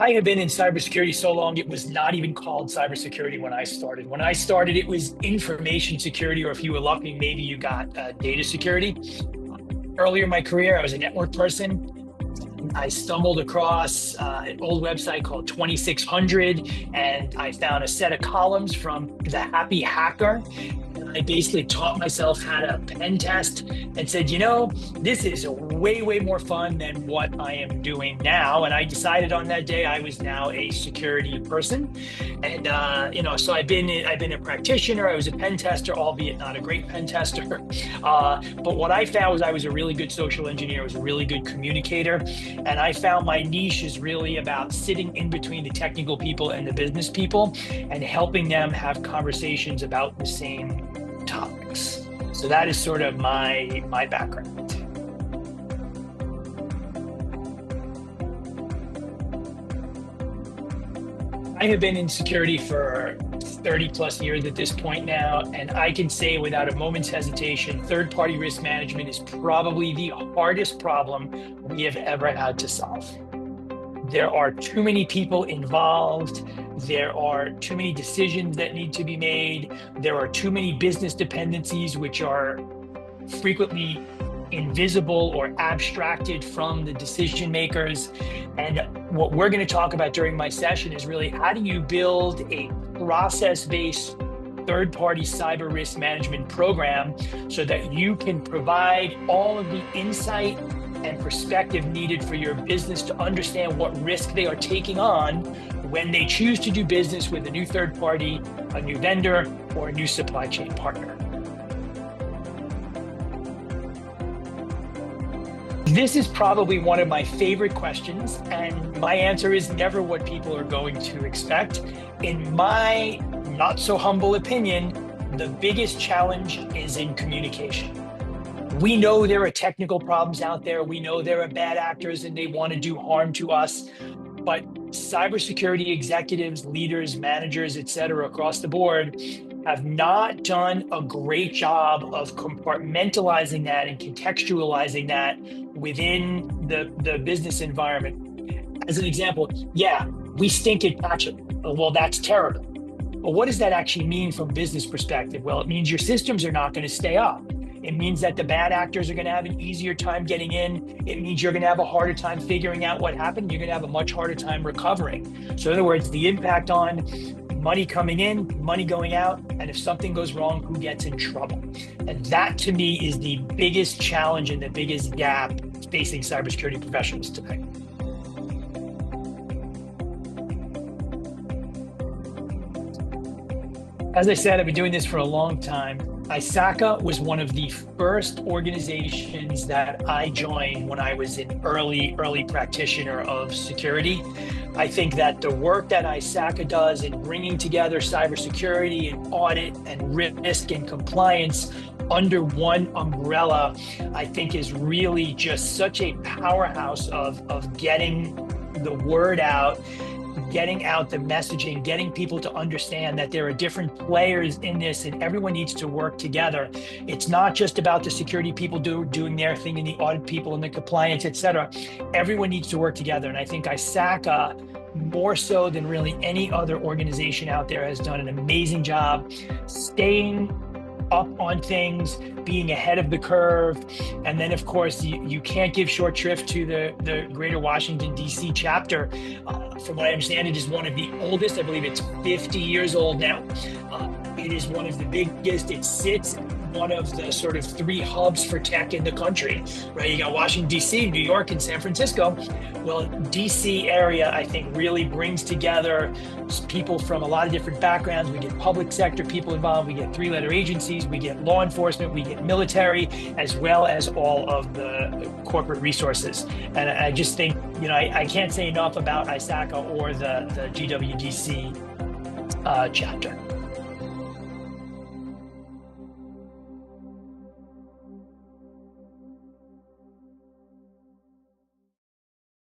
I have been in cybersecurity so long, it was not even called cybersecurity when I started. When I started, it was information security, or if you were lucky, maybe you got data security. Earlier in my career, I was a network person. I stumbled across an old website called 2600, and I found a set of columns from the Happy Hacker. And I basically taught myself how to pen test and said, this is way, way more fun than what I am doing now. And I decided on that day I was now a security person. And, so I've been a practitioner. I was a pen tester, albeit not a great pen tester. But what I found was I was a really good social engineer. I was a really good communicator. And I found my niche is really about sitting in between the technical people and the business people and helping them have conversations about the same topics. So that is sort of my background. I have been in security for 30 plus years at this point now, and I can say without a moment's hesitation, third-party risk management is probably the hardest problem we have ever had to solve. There are too many people involved. There are too many decisions that need to be made. There are too many business dependencies, which are frequently invisible or abstracted from the decision makers. And what we're going to talk about during my session is really how do you build a process-based third-party cyber risk management program so that you can provide all of the insight and perspective needed for your business to understand what risk they are taking on when they choose to do business with a new third party, a new vendor, or a new supply chain partner. This is probably one of my favorite questions, and my answer is never what people are going to expect. In my not so humble opinion, the biggest challenge is in communication. We know there are technical problems out there. We know there are bad actors and they want to do harm to us. But cybersecurity executives, leaders, managers, et cetera, across the board have not done a great job of compartmentalizing that and contextualizing that within the business environment. As an example, yeah, we stink at patching. Well, that's terrible. But what does that actually mean from a business perspective? Well, it means your systems are not going to stay up. It means that the bad actors are going to have an easier time getting in. It means you're going to have a harder time figuring out what happened. You're going to have a much harder time recovering. So in other words, the impact on money coming in, money going out, and if something goes wrong, who gets in trouble? And that to me is the biggest challenge and the biggest gap facing cybersecurity professionals today. As I said, I've been doing this for a long time. ISACA was one of the first organizations that I joined when I was an early practitioner of security. I think that the work that ISACA does in bringing together cybersecurity and audit and risk and compliance under one umbrella, I think is really just such a powerhouse of getting the word out, getting out the messaging, getting people to understand that there are different players in this and everyone needs to work together. It's not just about the security people doing their thing and the audit people and the compliance, et cetera. Everyone needs to work together. And I think ISACA, more so than really any other organization out there, has done an amazing job staying up on things, being ahead of the curve. And then of course, you can't give short shrift to the Greater Washington, DC chapter. From what I understand, it is one of the oldest. I believe it's 50 years old now. It is one of the biggest. It sits one of the sort of three hubs for tech in the country, right? You got Washington, DC, New York, and San Francisco. Well, DC area, I think, really brings together people from a lot of different backgrounds. We get public sector people involved. We get three-letter agencies. We get law enforcement. We get military, as well as all of the corporate resources. And I just think, I can't say enough about ISACA or the GWDC chapter.